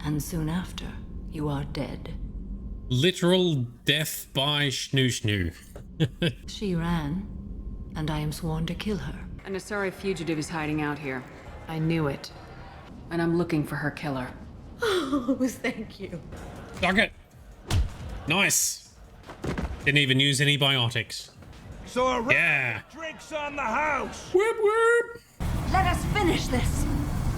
and soon after, you are dead. Literal death by snoo. She ran, and I am sworn to kill her. An Asari fugitive is hiding out here. I knew it. And I'm looking for her killer. Oh, thank you. Dog it. Nice. Didn't even use any biotics. So a Yeah. drinks on the house. Whoop whoop. Let us finish this!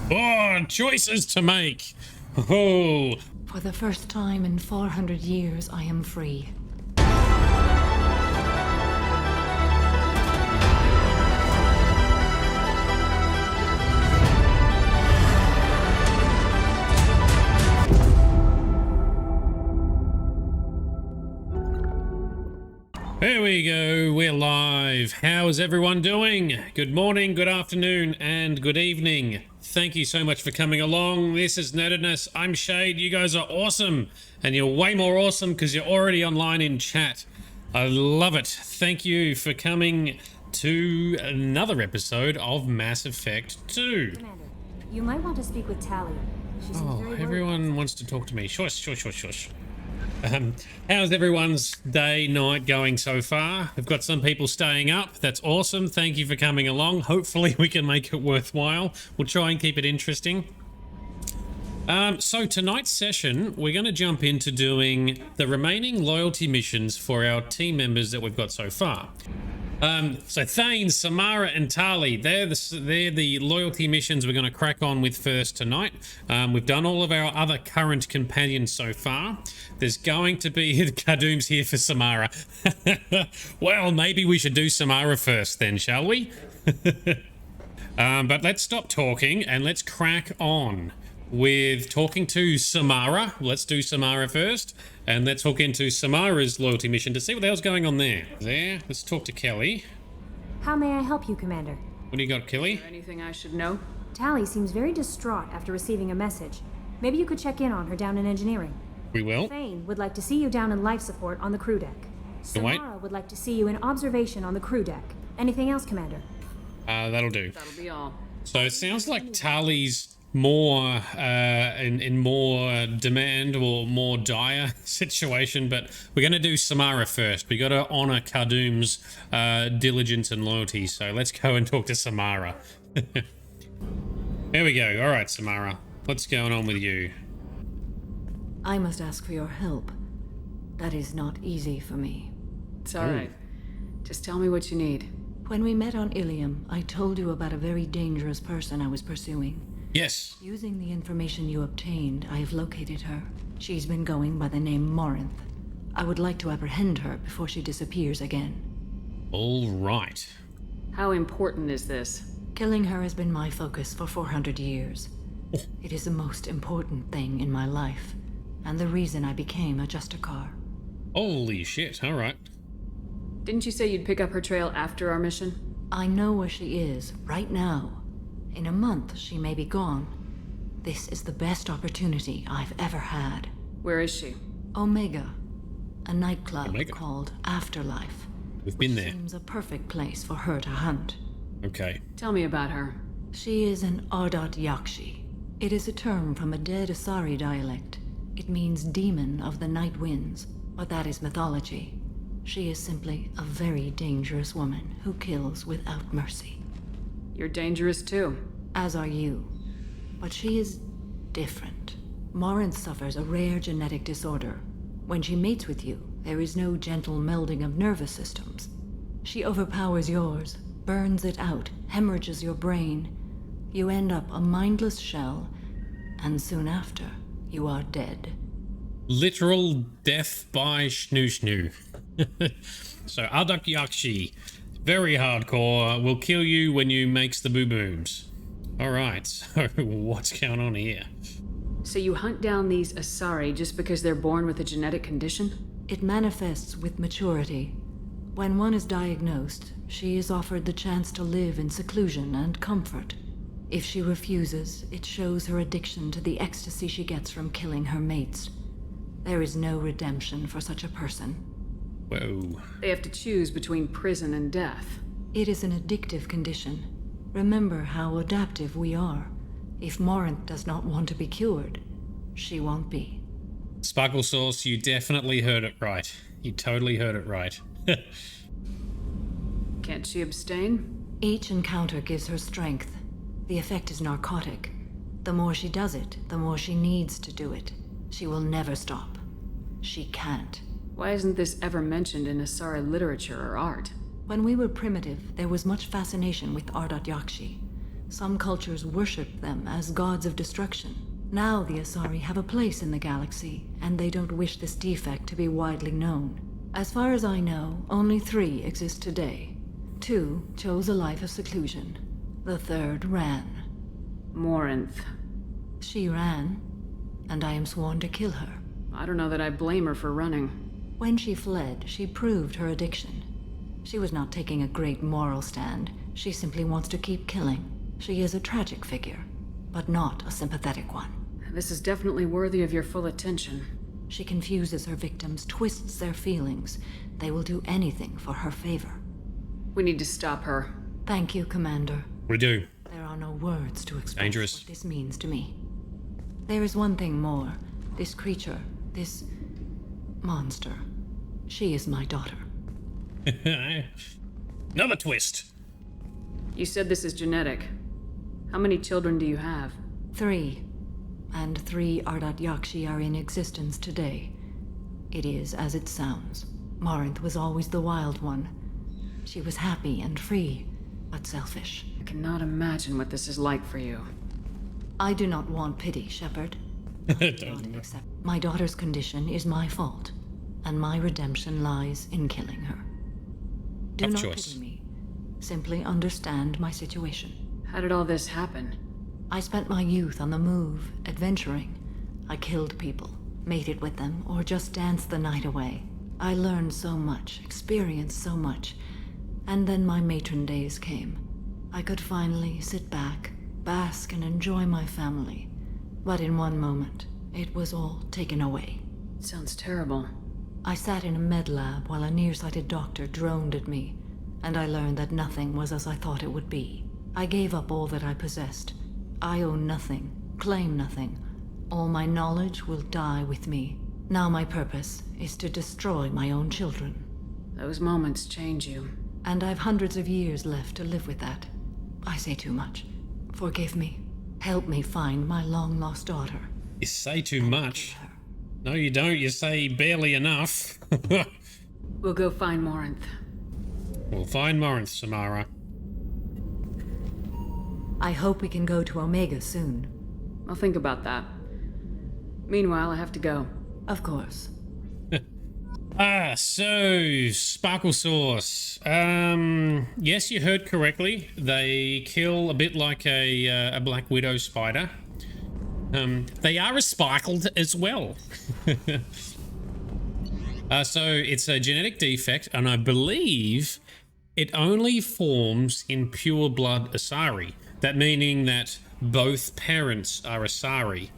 Oh, choices to make. Oh. For the first time in 400 years, I am free. There we go, we're live. How is everyone doing? Good morning, good afternoon, and good evening. Thank you so much for coming along. This is Nerdedness. I'm Shade. You guys are awesome, and you're way more awesome because you're already online in chat. I love it. Thank you for coming to another episode of Mass Effect 2. Commander, you might want to speak with Tali. She seems very worried. Everyone wants to talk to me. Shush. How's everyone's day, night going so far? We've got some people staying up. That's awesome. Thank you for coming along. Hopefully we can make it worthwhile. We'll try and keep it interesting. So tonight's session, we're going to jump into doing the remaining loyalty missions for our team members that we've got so far. So Thane, Samara, and Tali, they're the loyalty missions we're going to crack on with first tonight. We've done all of our other current companions so far. There's going to be Kadoom's here for Samara. Well, maybe we should do Samara first then, shall we? But let's stop talking and let's crack on with talking to Samara. Let's do Samara first, and let's hook into Samara's loyalty mission to see what the hell's going on there. Let's talk to Kelly. How may I help you, Commander? What do you got, Kelly? Is there anything I should know? Tali seems very distraught after receiving a message. Maybe you could check in on her down in engineering. We will. Thane would like to see you down in life support on the crew deck. Wait. Samara would like to see you in observation on the crew deck. Anything else, Commander? That'll do. That'll be all. So it sounds like Tali's more in more demand or more dire situation, but we're going to do Samara first. We got to honor Kadoom's diligence and loyalty, so let's go and talk to Samara. There we go. All right, Samara, what's going on with you? I must ask for your help. That is not easy for me. It's all right. Just tell me what you need. When we met on Illium, I told you about a very dangerous person I was pursuing. Yes. Using the information you obtained, I have located her. She's been going by the name Morinth. I would like to apprehend her before she disappears again. All right. How important is this? Killing her has been my focus for 400 years. It is the most important thing in my life, and the reason I became a justicar. Holy shit. All right. Didn't you say you'd pick up her trail after our mission? I know where she is, right now. In a month, she may be gone. This is the best opportunity I've ever had. Where is she? Omega, a nightclub Omega. called Afterlife. We've been there. Seems a perfect place for her to hunt. Okay. Tell me about her. She is an Ardat-Yakshi. It is a term from a dead Asari dialect. It means demon of the night winds, but that is mythology. She is simply a very dangerous woman who kills without mercy. You're dangerous too. As are you. But she is different. Morinth suffers a rare genetic disorder. When she mates with you, there is no gentle melding of nervous systems. She overpowers yours, burns it out, hemorrhages your brain. You end up a mindless shell, and soon after, you are dead. Literal death by snoo. So Ardat-Yakshi, very hardcore, will kill you when you makes the boo-booms. Alright, so what's going on here? So you hunt down these Asari just because they're born with a genetic condition? It manifests with maturity. When one is diagnosed, she is offered the chance to live in seclusion and comfort. If she refuses, it shows her addiction to the ecstasy she gets from killing her mates. There is no redemption for such a person. Whoa. They have to choose between prison and death. It is an addictive condition. Remember how adaptive we are. If Morinth does not want to be cured, she won't be. Sparkle Sauce, you definitely heard it right. You totally heard it right. Can't she abstain? Each encounter gives her strength. The effect is narcotic. The more she does it, the more she needs to do it. She will never stop. She can't. Why isn't this ever mentioned in asari literature or art? When we were primitive, there was much fascination with Ardat-Yakshi. Some cultures worshipped them as gods of destruction. Now the Asari have a place in the galaxy, and they don't wish this defect to be widely known. As far as I know, only 3 exist today. 2 chose a life of seclusion. The 3rd ran. Morinth. She ran, and I am sworn to kill her. I don't know that I blame her for running. When she fled, she proved her addiction. She was not taking a great moral stand. She simply wants to keep killing. She is a tragic figure, but not a sympathetic one. This is definitely worthy of your full attention. She confuses her victims, twists their feelings. They will do anything for her favor. We need to stop her. Thank you, Commander. We do. There are no words to express Dangerous. what this means to me. There is one thing more. This creature, this monster. She is my daughter. Another twist. You said this is genetic. How many children do you have? 3. And 3 Ardat-Yakshi are in existence today. It is as it sounds. Morinth was always the wild one. She was happy and free, but selfish. I cannot imagine what this is like for you. I do not want pity, Shepard. Except my daughter's condition is my fault, and my redemption lies in killing her. Do Tough not choice. pity me. Simply understand my situation. How did all this happen? I spent my youth on the move, adventuring. I killed people, mated with them, or just danced the night away. I learned so much, experienced so much, and then my matron days came. I could finally sit back, bask, and enjoy my family. But in one moment, it was all taken away. It sounds terrible. I sat in a med lab while a nearsighted doctor droned at me, and I learned that nothing was as I thought it would be. I gave up all that I possessed. I own nothing, claim nothing. All my knowledge will die with me. Now my purpose is to destroy my own children. Those moments change you. And I've hundreds of years left to live with that. I say too much. Forgive me. Help me find my long-lost daughter. You say too much. No, you don't. You say barely enough. We'll go find Morinth. We'll find Morinth, Samara. I hope we can go to Omega soon. I'll think about that. Meanwhile, I have to go. Of course. So, Sparkle Sauce. Yes, you heard correctly. They kill a bit like a Black Widow spider. They are recycled as well. So it's a genetic defect, and I believe it only forms in pure blood Asari. That meaning that both parents are Asari.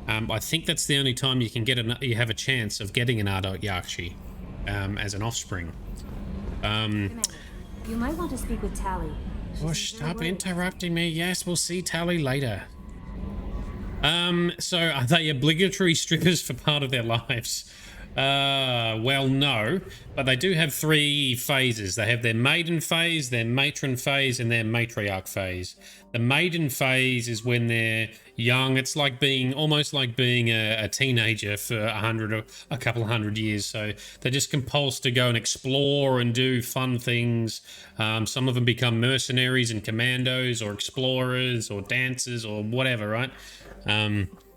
I think that's the only time you can get you have a chance of getting an Ardat-Yakshi as an offspring. Commander, you might want to speak with Tally. Oh, stop interrupting me. Yes, we'll see Tally later. So are they obligatory strippers for part of their lives? Well, no, but they do have 3 phases. They have their maiden phase, their matron phase, and their matriarch phase. The maiden phase is when they're young. It's like almost like being a teenager for a couple of hundred years. So they're just compelled to go and explore and do fun things. Some of them become mercenaries and commandos, or explorers, or dancers, or whatever, right?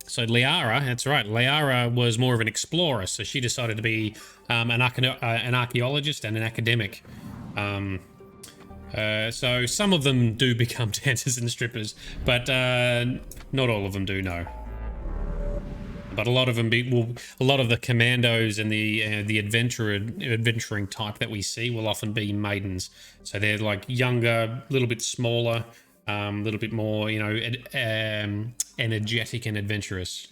So Liara, that's right, Liara was more of an explorer, so she decided to be an archaeologist and an academic. So some of them do become dancers and strippers, but not all of them do, no. But a lot of them a lot of the commandos and the adventuring type that we see will often be maidens. So they're like younger, a little bit smaller, a little bit more, energetic and adventurous.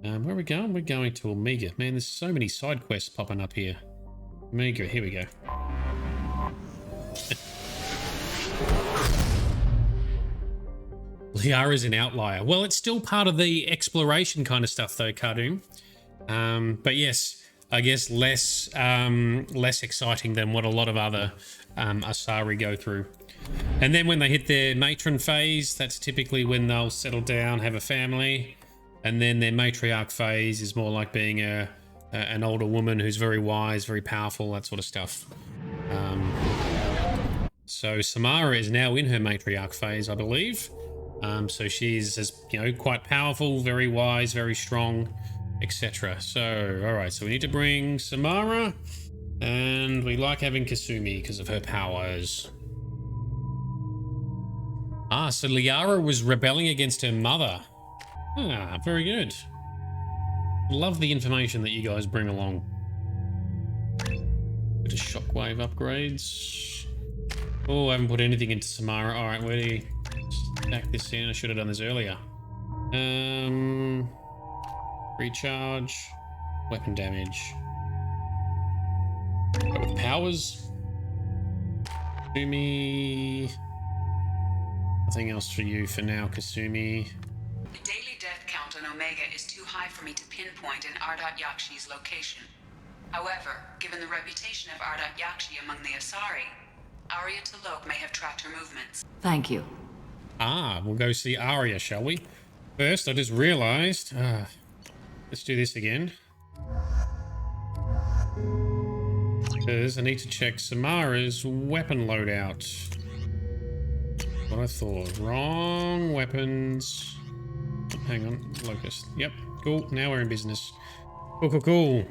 Where are we going? We're going to Omega. Man, there's so many side quests popping up here. Omega, here we go. Liara's an outlier. Well, it's still part of the exploration kind of stuff though, Cardoon. But yes, I guess less exciting than what a lot of other asari go through. And then when they hit their matron phase, that's typically when they'll settle down, have a family. And then their matriarch phase is more like being an older woman who's very wise, very powerful, that sort of stuff. So Samara is now in her matriarch phase, I believe. So she's, as you know, quite powerful, very wise, very strong, etc. So, all right, so we need to bring Samara, and we like having Kasumi because of her powers. Ah, so Liara was rebelling against her mother. Ah, very good. Love the information that you guys bring along. Bit of shockwave upgrades. Oh, I haven't put anything into Samara. All right, where do you stack this in? I should have done this earlier. Recharge, weapon damage. Go with powers. Kasumi. Nothing else for you for now, Kasumi. The daily death count on Omega is too high for me to pinpoint an Ardat-Yakshi's location. However, given the reputation of Ardat-Yakshi among the Asari, Arya T'Loak may have tracked her movements. Thank you. Ah, we'll go see Arya, shall we? First, I just realized... let's do this again. Because I need to check Samara's weapon loadout. What I thought. Wrong weapons. Hang on, Locust. Yep, cool. Now we're in business. Cool.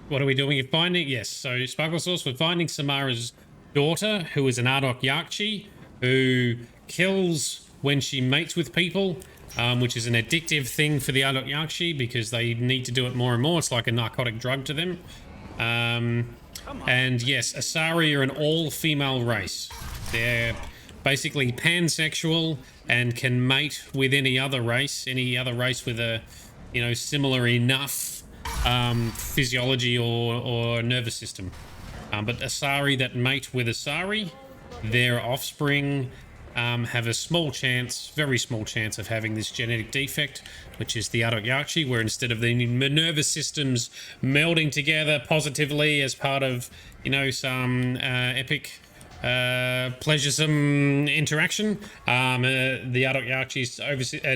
What are we doing? You're finding... Yes, so Sparkle Source, we're finding Samara's daughter, who is an Ardat-Yakshi, who kills when she mates with people, which is an addictive thing for the Ardat-Yakshi because they need to do it more and more. It's like a narcotic drug to them. And yes, Asari are an all-female race. They're basically pansexual and can mate with any other race with a, you know, similar enough physiology or nervous system. But Asari that mate with Asari, their offspring have a small chance, very small chance of having this genetic defect, which is the Ardat-Yakshi, where instead of the nervous systems melding together positively as part of, you know, some epic pleasuresome interaction, the Ardat-Yakshi's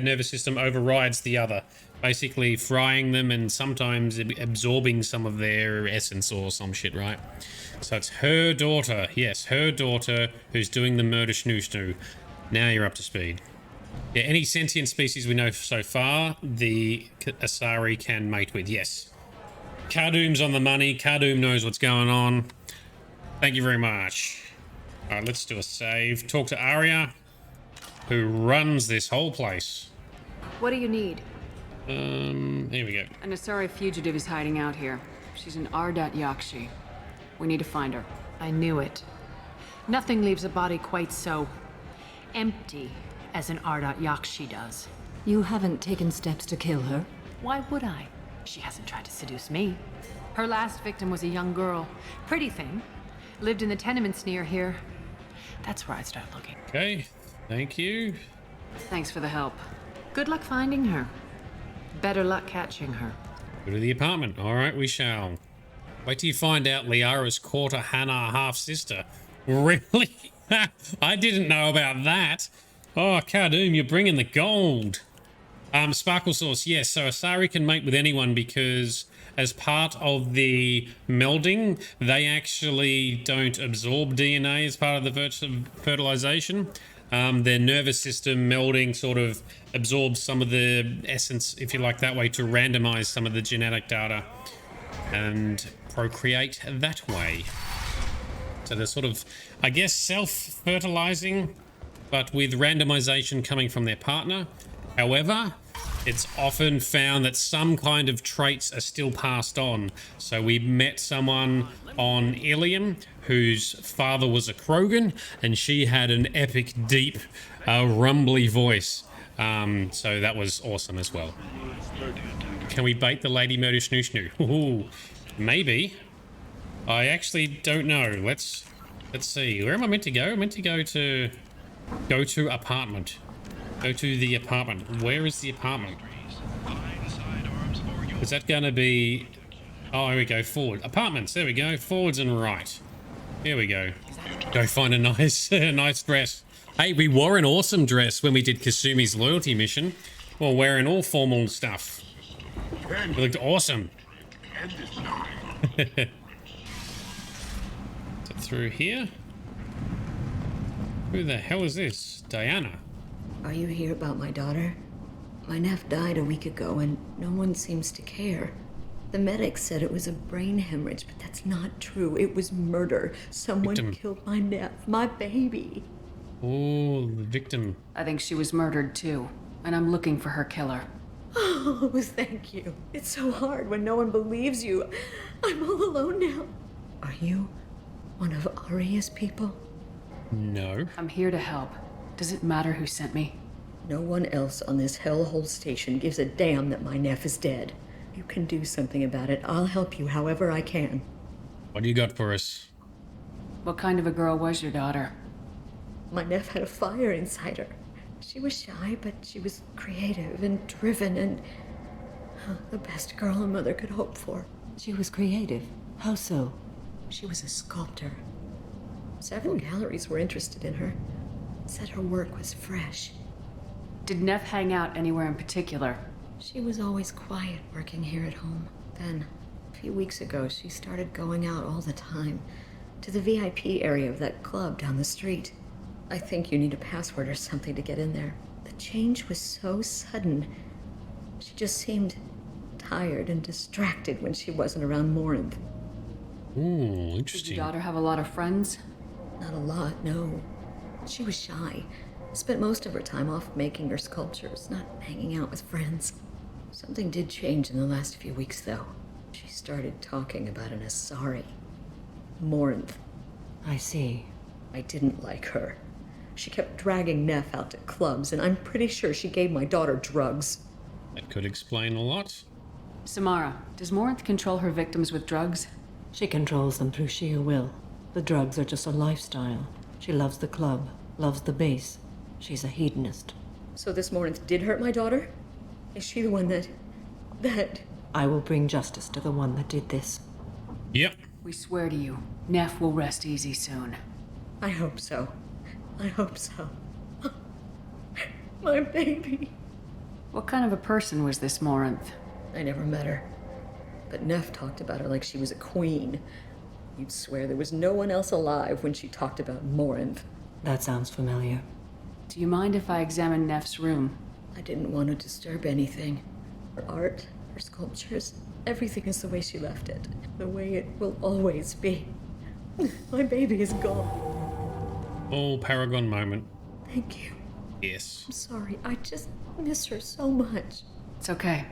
nervous system overrides the other, basically frying them and sometimes absorbing some of their essence or some shit, right? So it's her daughter, yes, her daughter who's doing the murder snoo. Now you're up to speed. Yeah, any sentient species we know so far, the Asari can mate with, yes. Cardoom's on the money. Cardoom knows what's going on. Thank you very much. All right, let's do a save. Talk to Arya, who runs this whole place. What do you need? Here we go. An Asari fugitive is hiding out here. She's an Ardat-Yakshi. We need to find her. I knew it. Nothing leaves a body quite so empty as an Ardat-Yakshi does. You haven't taken steps to kill her? Why would I? She hasn't tried to seduce me. Her last victim was a young girl. Pretty thing. Lived in the tenements near here. That's where I'd start looking. Okay, thank you. Thanks for the help. Good luck finding her. Better luck catching her. Go to the apartment. All right, we shall. Wait till you find out Liara's quarter Hannah half-sister. Really? I didn't know about that. Oh, Cardoom, you're bringing the gold. Sparkle Source, yes. So Asari can mate with anyone because as part of the melding, they actually don't absorb DNA as part of the fertilization. Their nervous system melding sort of absorbs some of the essence, if you like, that way to randomize some of the genetic data and procreate that way. So they're sort of, I guess, self-fertilizing, but with randomization coming from their partner. However, it's often found that some kind of traits are still passed on. So we met someone on Illium whose father was a Krogan, and she had an epic, deep, rumbly voice. So that was awesome as well. Can we bait the lady murder snoo? Ooh, maybe. I actually don't know. Let's see. Where am I meant to go? I'm meant to go to Go to apartment. Go to the apartment. Where is the apartment? Is that gonna be... Oh, here we go. Forward. Apartments. There we go. Forwards and right. Here we go. Go find a nice, nice dress. Hey, we wore an awesome dress when we did Kasumi's loyalty mission. Well, wearing all formal stuff. We looked awesome. So through here? Who the hell is this? Diana. Are you here about my daughter? My nephew died a week ago and no one seems to care. The medics said it was a brain hemorrhage, but that's not true. It was murder. Someone killed my nephew, my baby. Oh, the victim. I think she was murdered too, and I'm looking for her killer. Oh, thank you. It's so hard when no one believes you. I'm all alone now. Are you one of Aria's people? No. I'm here to help. Does it matter who sent me? No one else on this hellhole station gives a damn that my nephew is dead. You can do something about it. I'll help you however I can. What do you got for us? What kind of a girl was your daughter? My nephew had a fire inside her. She was shy, but she was creative and driven and the best girl a mother could hope for. She was creative. How so? She was a sculptor. Several galleries were interested in her. Said her work was fresh. Did Neff hang out anywhere in particular? She was always quiet working here at home. Then, a few weeks ago, she started going out all the time to the VIP area of that club down the street. I think you need a password or something to get in there. The change was so sudden. She just seemed tired and distracted when she wasn't around Morinth. Ooh, Did interesting. your daughter have a lot of friends? Not a lot, no. She was shy. Spent most of her time off making her sculptures, not hanging out with friends. Something did change in the last few weeks, though. She started talking about an asari. Morinth. I see. I didn't like her. She kept dragging Neff out to clubs, and I'm pretty sure she gave my daughter drugs. That could explain a lot. Samara, does Morinth control her victims with drugs? She controls them through sheer will. The drugs are just a lifestyle. She loves the club, loves the base. She's a hedonist. So this Morinth did hurt my daughter? Is she the one that... I will bring justice to the one that did this. Yep. We swear to you, Neff will rest easy soon. I hope so. I hope so. My baby. What kind of a person was this Morinth? I never met her. But Neff talked about her like she was a queen. You'd swear there was no one else alive when she talked about Morinth. That sounds familiar. Do you mind if I examine Neff's room? I didn't want to disturb anything. Her art, her sculptures, everything is the way she left it. The way it will always be. My baby is gone. Oh, Paragon moment. Thank you. Yes. I'm sorry. I just miss her so much. It's okay.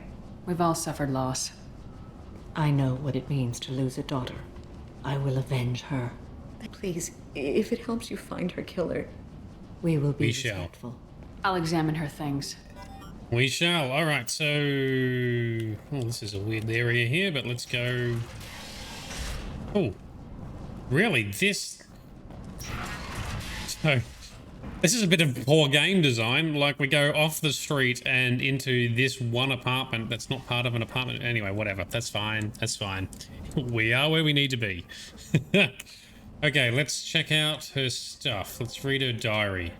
We've all suffered loss. I know what it means to lose a daughter. I will avenge her. Please, if it helps you find her killer. We will be We shall. respectful. I'll examine her things. We shall. All right, so... Oh, this is a weird area here, but let's go... Oh. Really? This... So... This is a bit of poor game design. Like, we go off the street and into this one apartment that's not part of an apartment. Anyway, whatever. That's fine. That's fine. We are where we need to be. Okay, let's check out her stuff. Let's read her diary.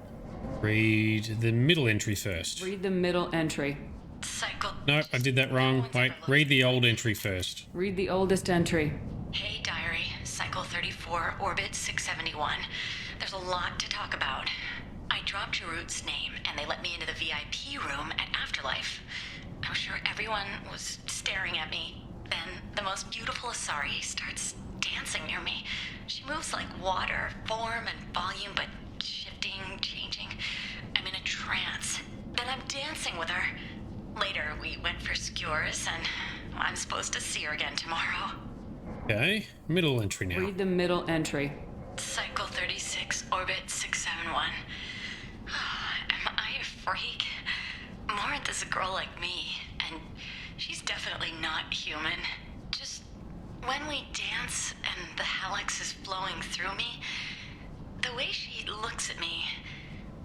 Read the middle entry first. Read the middle entry. No, I did that wrong. Wait, read the old entry first. Read the oldest entry. Hey, diary. Cycle 34, orbit 671. There's a lot to talk about. I dropped Jarut's name, and they let me into the VIP room at Afterlife. I'm sure everyone was staring at me. Then the most beautiful Asari starts dancing near me. She moves like water, form and volume, but shifting, changing. I'm in a trance. Then I'm dancing with her. Later, we went for skewers, and I'm supposed to see her again tomorrow. Okay, middle entry now. Read the middle entry. Cycle 36, orbit 671. Am I a freak? Morinth is a girl like me, and she's definitely not human. Just when we dance and the helix is flowing through me, the way she looks at me,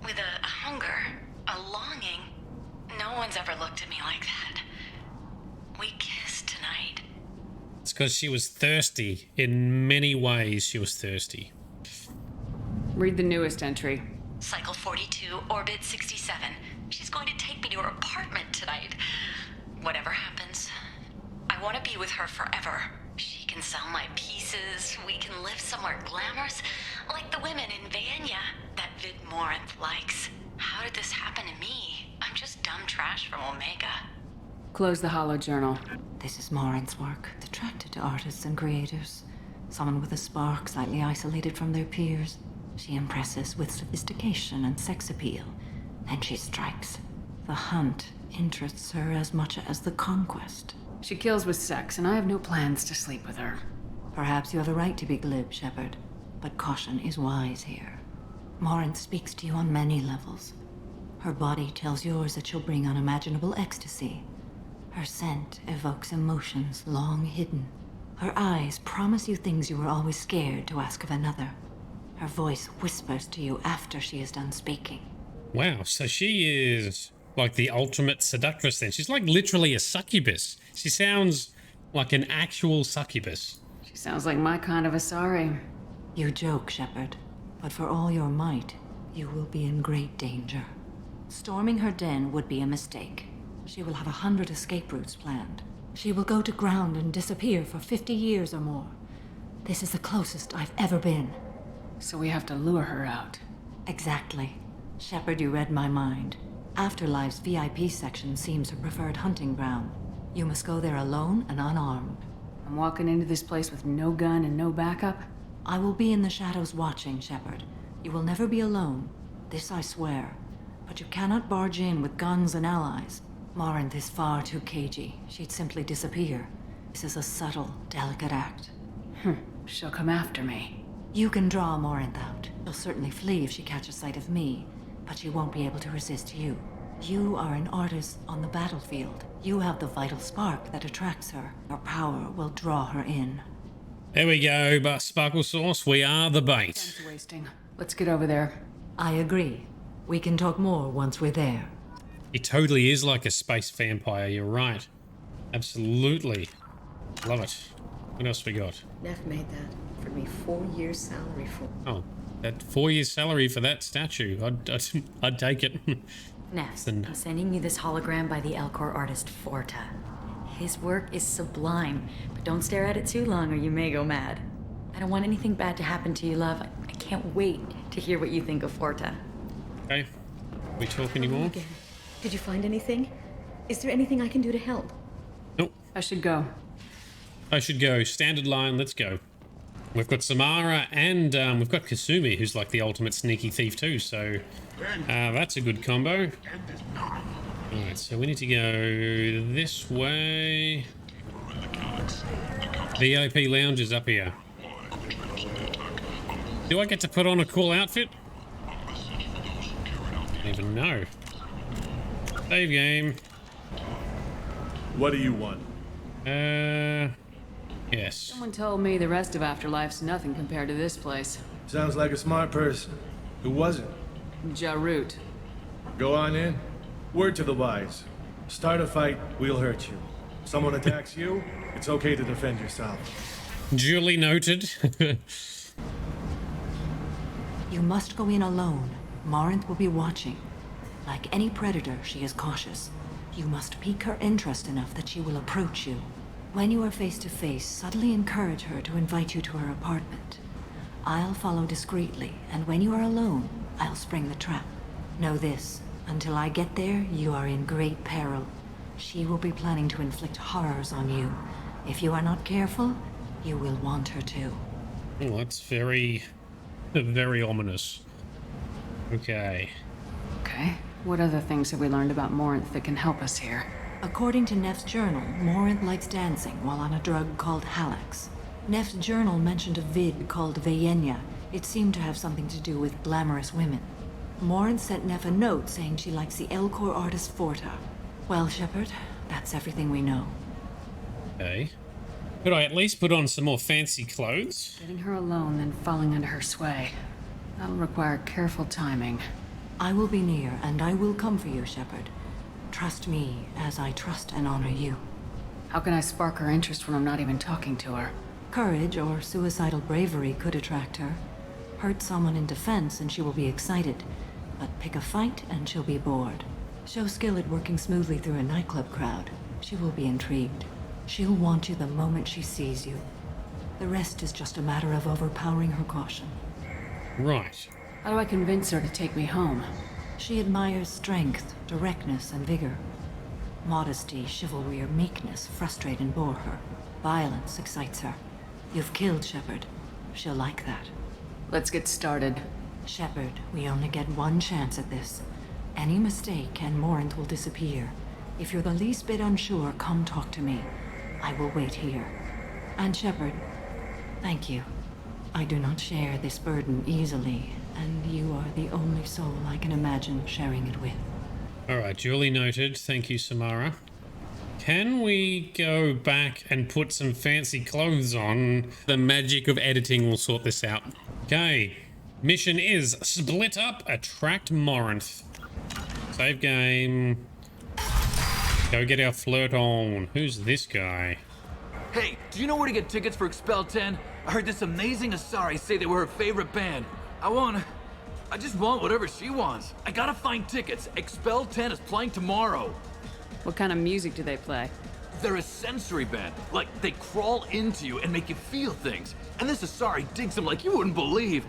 with a hunger, a longing. No one's ever looked at me like that. We kissed tonight. It's because she was thirsty. In many ways, she was thirsty. Read the newest entry. Cycle 42, orbit 67. She's going to take me to her apartment tonight. Whatever happens, I want to be with her forever. She can sell my pieces. We can live somewhere glamorous, like the women in Vanya that Vid Morinth likes. How did this happen to me? I'm just dumb trash from Omega. Close the hollow journal. This is Morinth's work. Attracted to artists and creators. Someone with a spark, slightly isolated from their peers. She impresses with sophistication and sex appeal. Then she strikes. The hunt interests her as much as the conquest. She kills with sex, and I have no plans to sleep with her. Perhaps you have a right to be glib, Shepard, but caution is wise here. Morinth speaks to you on many levels. Her body tells yours that she'll bring unimaginable ecstasy. Her scent evokes emotions long hidden. Her eyes promise you things you were always scared to ask of another. Her voice whispers to you after she is done speaking. Wow, so she is like the ultimate seductress then. She's like literally a succubus. She sounds like an actual succubus. She sounds like my kind of asari. You joke, Shepard, but for all your might, you will be in great danger. Storming her den would be a mistake. She will have 100 escape routes planned. She will go to ground and disappear for 50 years or more. This is the closest I've ever been. So we have to lure her out. Exactly. Shepard, you read my mind. Afterlife's VIP section seems her preferred hunting ground. You must go there alone and unarmed. I'm walking into this place with no gun and no backup. I will be in the shadows watching, Shepard. You will never be alone. This I swear. But you cannot barge in with guns and allies. Morinth is far too cagey. She'd simply disappear. This is a subtle, delicate act. She'll come after me. You can draw Morinth out. She'll certainly flee if she catches sight of me, but she won't be able to resist you. You are an artist on the battlefield. You have the vital spark that attracts her. Your power will draw her in. There we go, but Sparkle Sauce, we are the bait. Time's wasting. Let's get over there. I agree. We can talk more once we're there. He totally is like a space vampire, you're right. Absolutely. Love it. What else we got? Neff made that for me 4 years salary for. Oh, that 4 years salary for that statue. I'd take it. Neff, I'm sending you this hologram by the Elcor artist Forta. His work is sublime, but don't stare at it too long or you may go mad. I don't want anything bad to happen to you, love. I can't wait to hear what you think of Forta. Okay. We talk anymore? Again. Did you find anything? Is there anything I can do to help? Nope. I should go. I should go. Standard line, let's go. We've got Samara and we've got Kasumi, who's like the ultimate sneaky thief too, so that's a good combo. Alright, so we need to go this way. VIP lounge is up here. Do I get to put on a cool outfit? I don't even know. Save game. What do you want? Yes. Someone told me the rest of Afterlife's nothing compared to this place. Sounds like a smart person. Who was it? Jarut. Go on in. Word to the wise. Start a fight, we'll hurt you. Someone attacks you, it's okay to defend yourself. Duly noted. You must go in alone. Morinth will be watching. Like any predator, she is cautious. You must pique her interest enough that she will approach you. When you are face to face, subtly encourage her to invite you to her apartment. I'll follow discreetly, and when you are alone, I'll spring the trap. Know this, until I get there, you are in great peril. She will be planning to inflict horrors on you. If you are not careful, you will want her to. Oh, that's very, very ominous. Okay. Okay. What other things have we learned about Morinth that can help us here? According to Neff's journal, Morinth likes dancing while on a drug called Halax. Neff's journal mentioned a vid called Vayenya. It seemed to have something to do with glamorous women. Morinth sent Neff a note saying she likes the Elcor artist Forta. Well, Shepard, that's everything we know. Okay. Could I at least put on some more fancy clothes? Getting her alone, then falling under her sway. That'll require careful timing. I will be near, and I will come for you, Shepard. Trust me as I trust and honor you. How can I spark her interest when I'm not even talking to her? Courage or suicidal bravery could attract her. Hurt someone in defense and she will be excited. But pick a fight and she'll be bored. Show skill at working smoothly through a nightclub crowd. She will be intrigued. She'll want you the moment she sees you. The rest is just a matter of overpowering her caution. Right. How do I convince her to take me home? She admires strength, directness, and vigor. Modesty, chivalry, or meekness frustrate and bore her. Violence excites her. You've killed Shepard. She'll like that. Let's get started. Shepard, we only get one chance at this. Any mistake and Morinth will disappear. If you're the least bit unsure, come talk to me. I will wait here. And Shepard, thank you. I do not share this burden easily, and you are the only soul I can imagine sharing it with. Alright, duly noted. Thank you, Samara. Can we go back and put some fancy clothes on? The magic of editing will sort this out. Okay. Mission is split up, attract Morinth. Save game. Go get our flirt on. Who's this guy? Hey, do you know where to get tickets for Expel 10? I heard this amazing Asari say they were her favorite band. I just want whatever she wants. I gotta find tickets. Expel 10 is playing tomorrow. What kind of music do they play? They're a sensory band. Like, they crawl into you and make you feel things. And this Asari digs them like you wouldn't believe.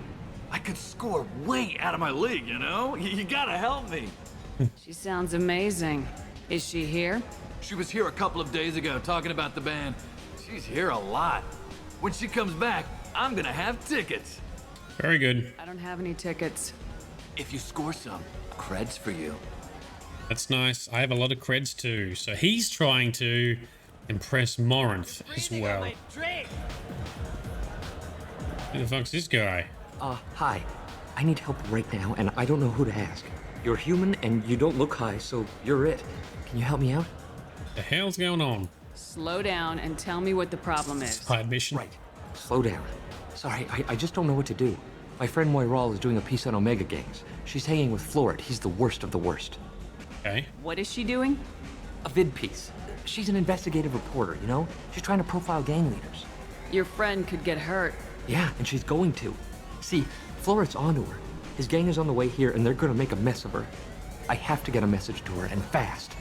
I could score way out of my league, you know? You gotta help me. She sounds amazing. Is she here? She was here a couple of days ago talking about the band. She's here a lot. When she comes back, I'm gonna have tickets. Very good. I don't have any tickets. If you score some, creds for you. That's nice. I have a lot of creds too. So he's trying to impress Morinth as well. Who the fuck's this guy? Hi. I need help right now, and I don't know who to ask. You're human, and you don't look high, so you're it. Can you help me out? The hell's going on? Slow down and tell me what the problem is. Side mission. Right. Slow down. Sorry, I just don't know what to do. My friend Moiral is doing a piece on Omega gangs. She's hanging with Florid. He's the worst of the worst. Okay. What is she doing? A vid piece. She's an investigative reporter, you know? She's trying to profile gang leaders. Your friend could get hurt. Yeah, and she's going to. See, Florid's onto her. His gang is on the way here, and they're gonna make a mess of her. I have to get a message to her, and fast.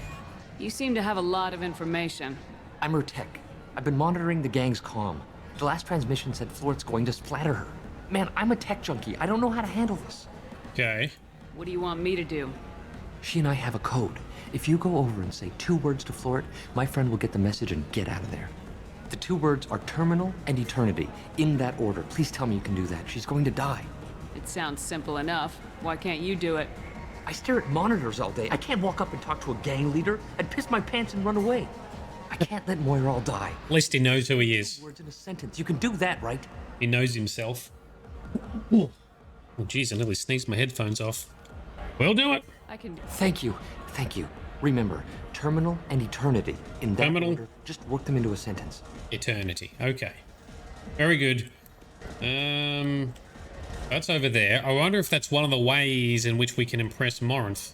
You seem to have a lot of information. I'm her tech. I've been monitoring the gang's comm. The last transmission said Florid's going to splatter her. Man, I'm a tech junkie. I don't know how to handle this. Okay. What do you want me to do? She and I have a code. If you go over and say 2 words to Florid, my friend will get the message and get out of there. The 2 words are terminal and eternity, in that order. Please tell me you can do that. She's going to die. It sounds simple enough. Why can't you do it? I stare at monitors all day. I can't walk up and talk to a gang leader. I'd piss my pants and run away. I can't let Moiral die. At least he knows who he is. Words in a sentence. You can do that, right? He knows himself. Oh, jeez, I nearly sneezed my headphones off. We'll do it. I can do Thank you. Thank you. Remember, terminal and eternity. In that Terminal. order, just work them into a sentence. Eternity. Okay. Very good. That's over there. I wonder if that's one of the ways in which we can impress Morinth.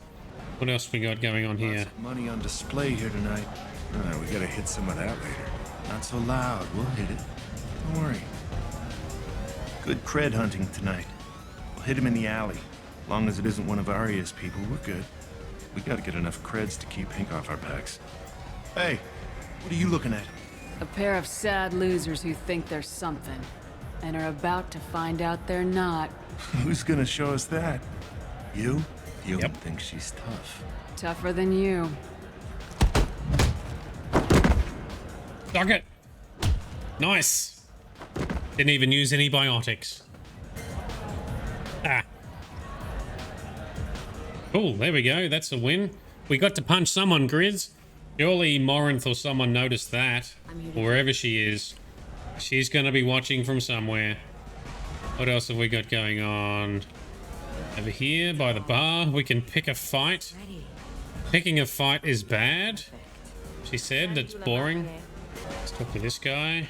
What else we got going on here? Lots of money on display here tonight. We gotta hit some of that later. Not so loud. We'll hit it. Don't worry. Good cred hunting tonight. We'll hit him in the alley. Long as it isn't one of Arya's people, we're good. We gotta get enough creds to keep Pink off our backs. Hey, what are you looking at? a pair of sad losers who think they're something, and are about to find out they're not. Who's gonna show us that? You? You Yep. think she's tough. Tougher than you. Dug it. Nice. Didn't even use any biotics. Ah. Cool, there we go. That's a win. We got to punch someone, Grizz. Surely Morinth or someone noticed that. Or wherever she is. She's gonna be watching from somewhere. What else have we got going on? Over here by the bar, we can pick a fight. Picking a fight is bad. She said that's boring. Let's talk to this guy.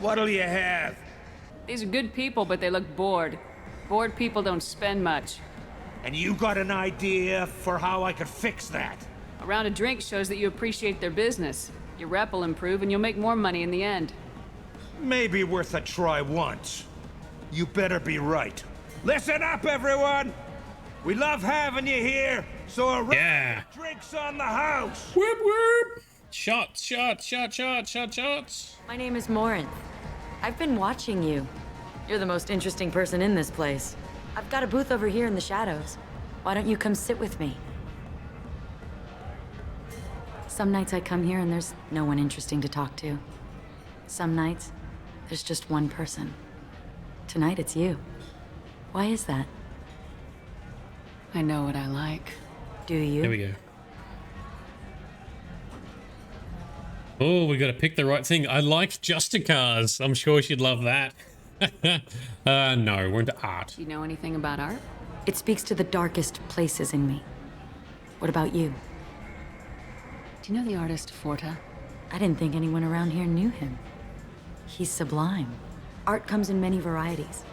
What'll you have? These are good people, but they look bored. Bored people don't spend much. And you got an idea for how I could fix that? A round of drinks shows that you appreciate their business. Your rep will improve and you'll make more money in the end. Maybe worth a try once. You better be right. Listen up, everyone! We love having you here, so a round of drinks on the house! Whoop whoop! Shots, shots, shots, shots, shots, shots. My name is Morinth. I've been watching you. You're the most interesting person in this place. I've got a booth over here in the shadows. Why don't you come sit with me? Some nights I come here and there's no one interesting to talk to. Some nights, there's just one person. Tonight it's you. Why is that? I know what I like. Do you? There we go. Oh, we got to pick the right thing. I like Justicars. I'm sure she'd love that. No, we're into art. Do you know anything about art? It speaks to the darkest places in me. What about you? Do you know the artist Forta? I didn't think anyone around here knew him. He's sublime. Art comes in many varieties.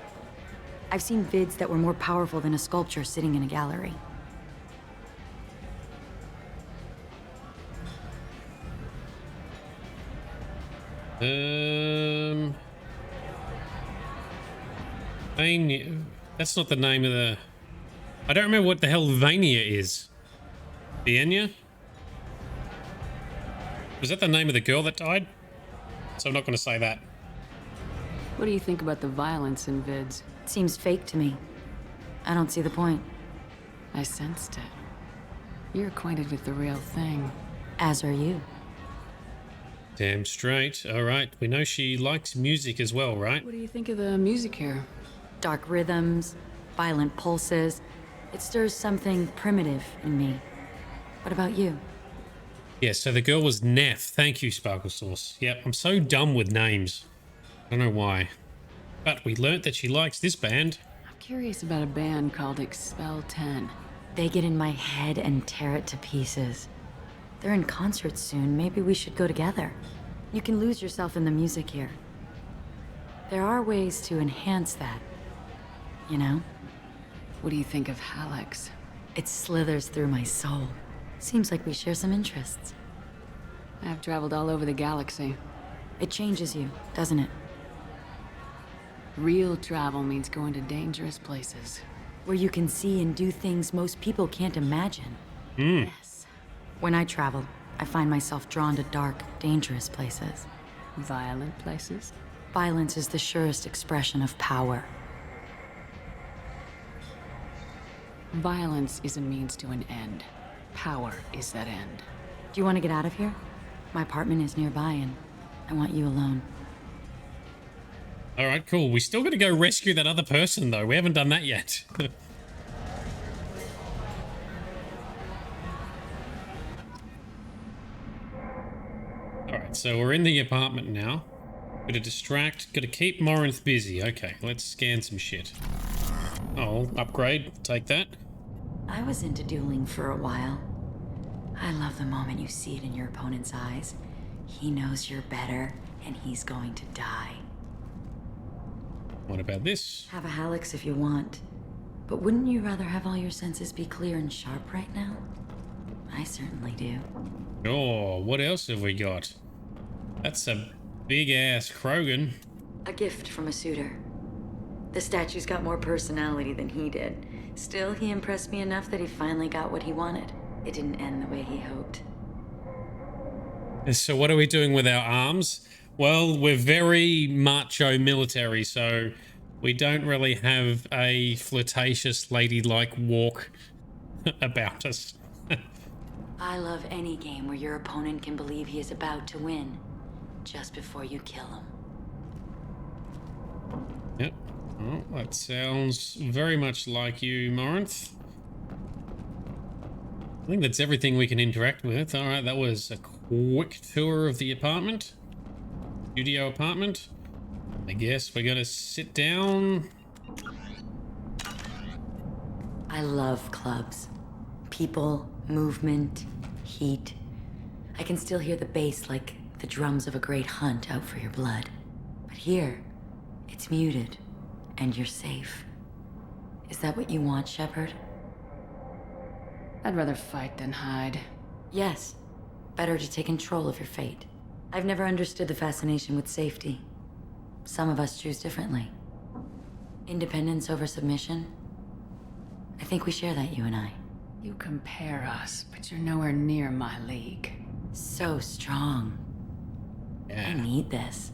I've seen vids that were more powerful than a sculpture sitting in a gallery. Vania. That's not the name of the... I don't remember what the hell Vania is. Vienia? Was that the name of the girl that died? So I'm not going to say that. What do you think about the violence in vids? It seems fake to me. I don't see the point. I sensed it. You're acquainted with the real thing. As are you. Damn straight. All right. We know she likes music as well, right? What do you think of the music here? Dark rhythms, violent pulses. It stirs something primitive in me. What about you? Yeah, so the girl was Neff. Thank you, Sparkle Sauce. Yep, I'm so dumb with names. I don't know why. But we learnt that she likes this band. I'm curious about a band called Expel 10. They get in my head and tear it to pieces. They're in concert soon. Maybe we should go together. You can lose yourself in the music here. There are ways to enhance that. You know? What do you think of Hallex? It slithers through my soul. Seems like we share some interests. I've traveled all over the galaxy. It changes you, doesn't it? Real travel means going to dangerous places. Where you can see and do things most people can't imagine. Yes. When I travel, I find myself drawn to dark, dangerous places. Violent places? Violence is the surest expression of power. Violence is a means to an end. Power is that end. Do you want to get out of here? My apartment is nearby and I want you alone. All right, cool. We still got to go rescue that other person, though. We haven't done that yet. All right, so we're in the apartment now. Got to distract. Got to keep Morinth busy. Okay, let's scan some shit. Oh, upgrade. Take that. I was into dueling for a while. I love the moment you see it in your opponent's eyes. He knows you're better, and he's going to die. What about this? Have a Hallex if you want. But wouldn't you rather have all your senses be clear and sharp right now? I certainly do. Oh, what else have we got? That's a big-ass Krogan. A gift from a suitor. The statue's got more personality than he did. Still, he impressed me enough that he finally got what he wanted. It didn't end the way he hoped. So what are we doing with our arms? Well, we're very macho military, so we don't really have a flirtatious ladylike walk about us. I love any game where your opponent can believe he is about to win, just before you kill him. Yep. Well, that sounds very much like you, Morinth. I think that's everything we can interact with. All right, that was a quick tour of the apartment. Studio apartment. I guess we're gonna sit down. I love clubs. People, movement, heat. I can still hear the bass like the drums of a great hunt out for your blood. But here, it's muted, and you're safe. Is that what you want, Shepard? I'd rather fight than hide. Yes. Better to take control of your fate. I've never understood the fascination with safety. Some of us choose differently. Independence over submission. I think we share that, you and I. You compare us, but you're nowhere near my league. So strong. Yeah. I need this.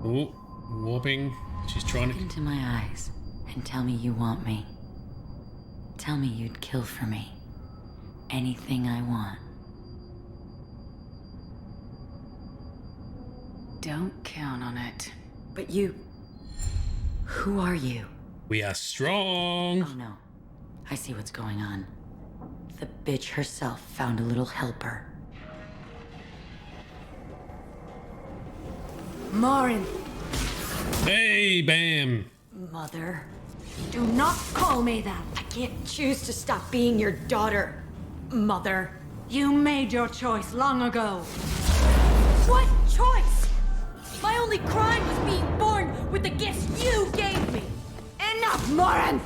Ooh, warping. She's trying Look to... into my eyes and tell me you want me. Tell me you'd kill for me. Anything I want. Don't count on it. But you... Who are you? We are strong. Oh no. I see what's going on. The bitch herself found a little helper. Morinth! Hey, bam. Mother. Do not call me that! I can't choose to stop being your daughter, Mother. You made your choice long ago. What choice? My only crime was being born with the gifts you gave me. Enough, Morinth!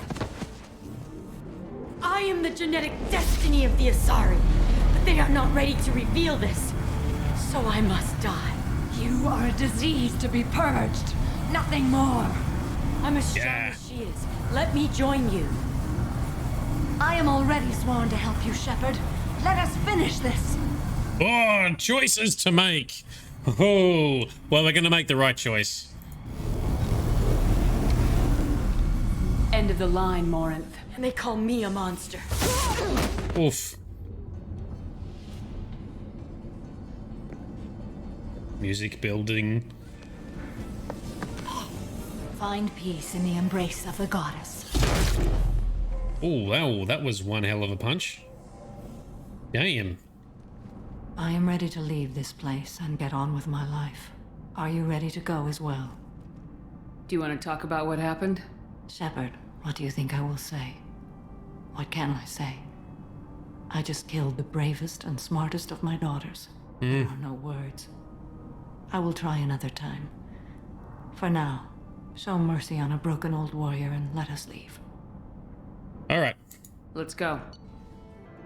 I am the genetic destiny of the Asari, but they are not ready to reveal this. So I must die. You are a disease to be purged. Nothing more. I'm as strong as she is. Let me join you. I am already sworn to help you, Shepard. Let us finish this. Oh, choices to make. Oh, well, we're going to make the right choice. End of the line, Morinth. And they call me a monster. Oof. Music building. Find peace in the embrace of the goddess. Oh, wow, that was one hell of a punch. Damn. I am ready to leave this place and get on with my life. Are you ready to go as well? Do you want to talk about what happened? Shepard, what do you think I will say? What can I say? I just killed the bravest and smartest of my daughters. There are no words. I will try another time. For now, show mercy on a broken old warrior and let us leave. All right. Let's go.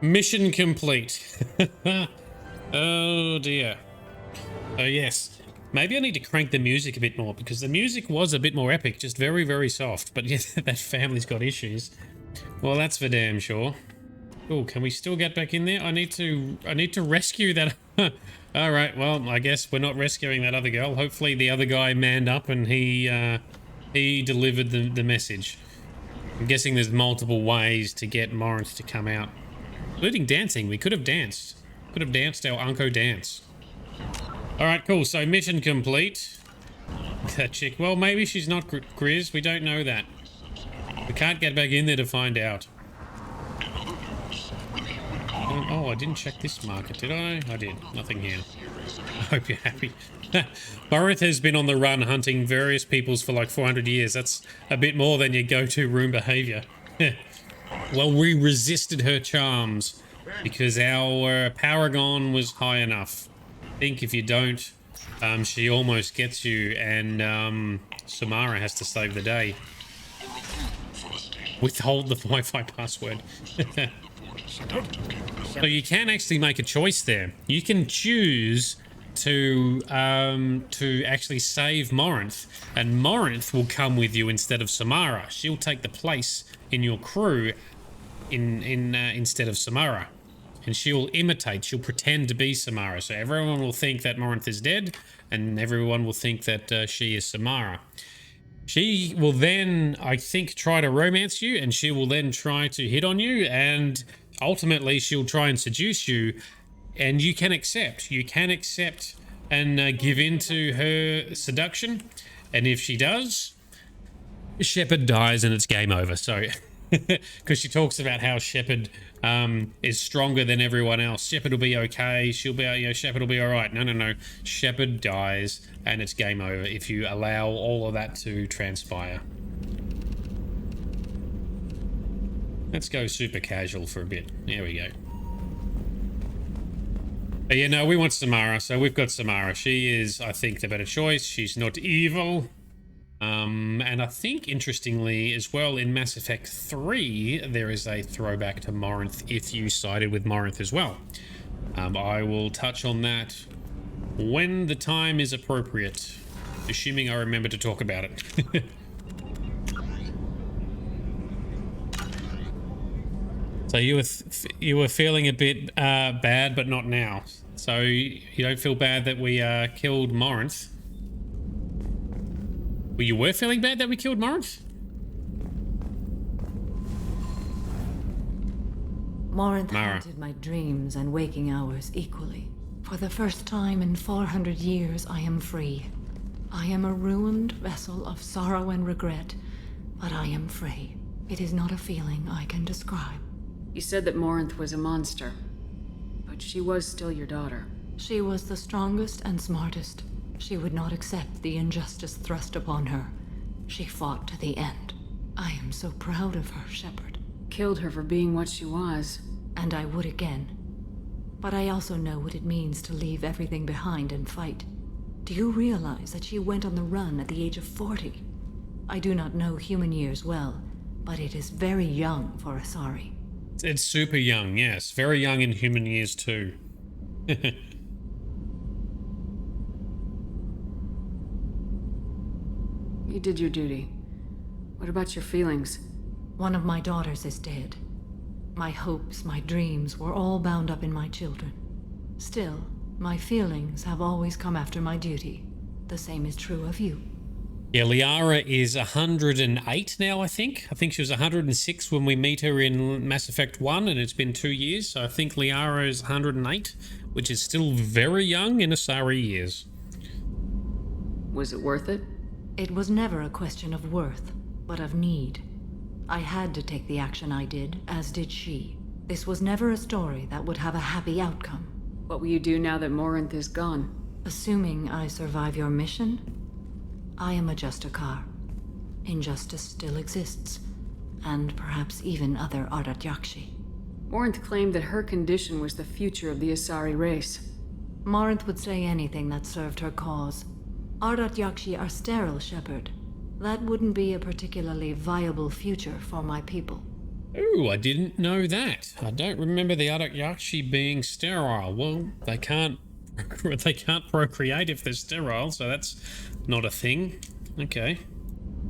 Mission complete. Oh dear. Oh yes. Maybe I need to crank the music a bit more because the music was a bit more epic, just very, very soft. But yeah, that family's got issues. Well, that's for damn sure. Oh, can we still get back in there? I need to rescue that. All right. Well, I guess we're not rescuing that other girl. Hopefully the other guy manned up and he delivered the message. I'm guessing there's multiple ways to get Morinth to come out. Including dancing. We could have danced. Could have danced our Unco dance. Alright, cool. So mission complete. That chick. Well, maybe she's not Grizz. We don't know that. We can't get back in there to find out. Oh, I didn't check this market, did I? I did. Nothing here. I hope you're happy. Morinth has been on the run hunting various peoples for like 400 years. That's a bit more than your go-to room behavior. Well, we resisted her charms because our paragon was high enough. I think if you don't, she almost gets you, and Samara has to save the day. Withhold the Wi-Fi password. So you can actually make a choice there. You can choose to actually save Morinth, and Morinth will come with you instead of Samara. She'll take the place in your crew instead of Samara, and she'll imitate. She'll pretend to be Samara, so everyone will think that Morinth is dead, and everyone will think that she is Samara. She will then, I think, try to romance you, and she will then try to hit on you, and ultimately she'll try and seduce you, and you can accept. You can accept and give in to her seduction, and if she does, Shepard dies and it's game over. So, because she talks about how Shepard is stronger than everyone else. Shepard will be okay. She'll be, Shepard will be all right. No. Shepard dies and it's game over if you allow all of that to transpire. Let's go super casual for a bit. There we go. But yeah, no, we want Samara, so we've got Samara. She is, I think, the better choice. She's not evil. And I think, interestingly, as well, in Mass Effect 3, there is a throwback to Morinth if you sided with Morinth as well. I will touch on that when the time is appropriate, assuming I remember to talk about it. So you were feeling a bit bad, but not now. So you don't feel bad that we killed Morinth? Well, you were feeling bad that we killed Morinth? Morinth haunted my dreams and waking hours equally. For the first time in 400 years, I am free. I am a ruined vessel of sorrow and regret, but I am free. It is not a feeling I can describe. You said that Morinth was a monster, but she was still your daughter. She was the strongest and smartest. She would not accept the injustice thrust upon her. She fought to the end. I am so proud of her, Shepard. Killed her for being what she was. And I would again. But I also know what it means to leave everything behind and fight. Do you realize that she went on the run at the age of 40? I do not know human years well, but it is very young for Asari. It's super young, yes. Very young in human years too. You did your duty. What about your feelings? One of my daughters is dead. My hopes, my dreams were all bound up in my children. Still, my feelings have always come after my duty. The same is true of you. Yeah, Liara is 108 now, I think. I think she was 106 when we meet her in Mass Effect 1, and it's been 2 years. So I think Liara is 108, which is still very young in Asari years. Was it worth it? It was never a question of worth, but of need. I had to take the action I did, as did she. This was never a story that would have a happy outcome. What will you do now that Morinth is gone? Assuming I survive your mission, I am a justicar. Injustice still exists, and perhaps even other Ardat-Yakshi. Morinth claimed that her condition was the future of the Asari race. Morinth would say anything that served her cause. Ardat-Yakshi are sterile, Shepard. That wouldn't be a particularly viable future for my people. Ooh, I didn't know that. I don't remember the Ardat-Yakshi being sterile. Well, they can't procreate if they're sterile, so that's not a thing. Okay.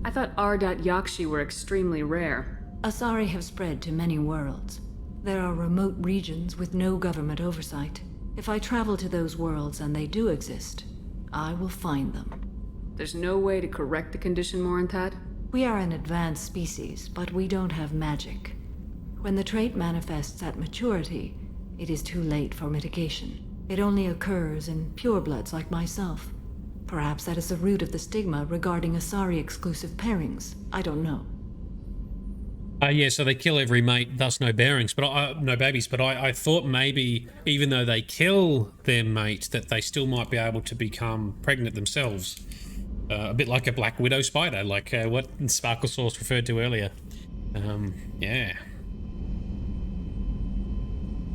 I thought Ardat-Yakshi were extremely rare. Asari have spread to many worlds. There are remote regions with no government oversight. If I travel to those worlds and they do exist, I will find them. There's no way to correct the condition Morinth had? We are an advanced species, but we don't have magic. When the trait manifests at maturity, it is too late for mitigation. It only occurs in purebloods like myself. Perhaps that is the root of the stigma regarding Asari-exclusive pairings. I don't know. Yeah, so they kill every mate, thus no bearings, but no babies. But I thought maybe, even though they kill their mate, that they still might be able to become pregnant themselves. A bit like a black widow spider, like what Sparkle Sauce referred to earlier. Yeah.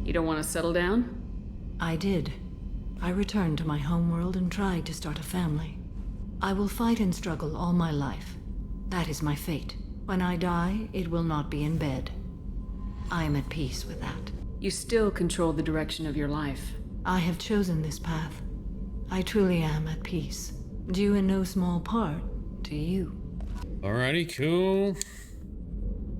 You don't want to settle down? I did. I returned to my homeworld and tried to start a family. I will fight and struggle all my life. That is my fate. When I die, it will not be in bed. I am at peace with that. You still control the direction of your life. I have chosen this path. I truly am at peace. Due in no small part to you. Alrighty, cool.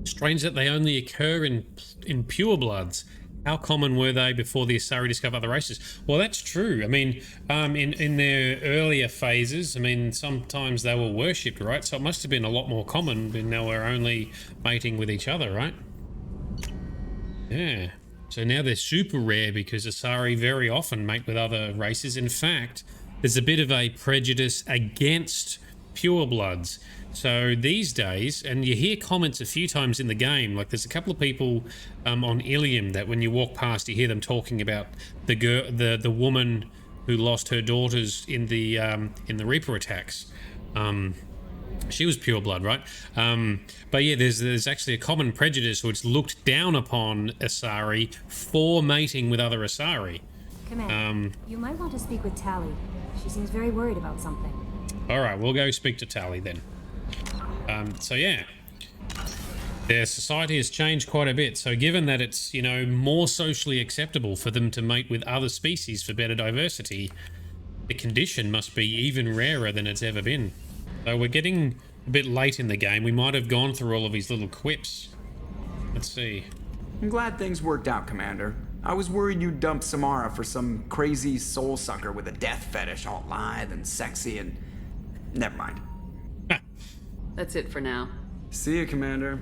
Strange that they only occur in purebloods. How common were they before the Asari discovered other races? Well, that's true. I mean, in their earlier phases, I mean, sometimes they were worshipped, right? So it must have been a lot more common when they were only mating with each other, right? Yeah. So now they're super rare because Asari very often mate with other races. In fact, there's a bit of a prejudice against purebloods. So these days, and you hear comments a few times in the game, like there's a couple of people on Illium that when you walk past, you hear them talking about the woman who lost her daughters in the Reaper attacks. She was pureblood, right? But yeah, there's actually a common prejudice, or it's looked down upon Asari for mating with other Asari. Commander, you might want to speak with Tali. She seems very worried about something. All right, we'll go speak to Tali then. So yeah, their society has changed quite a bit. So given that it's, you know, more socially acceptable for them to mate with other species for better diversity, the condition must be even rarer than it's ever been. So we're getting a bit late in the game. We might have gone through all of these little quips. Let's see. I'm glad things worked out, Commander. I was worried you'd dump Samara for some crazy soul sucker with a death fetish, all lithe and sexy and... Never mind. That's it for now. See you, Commander.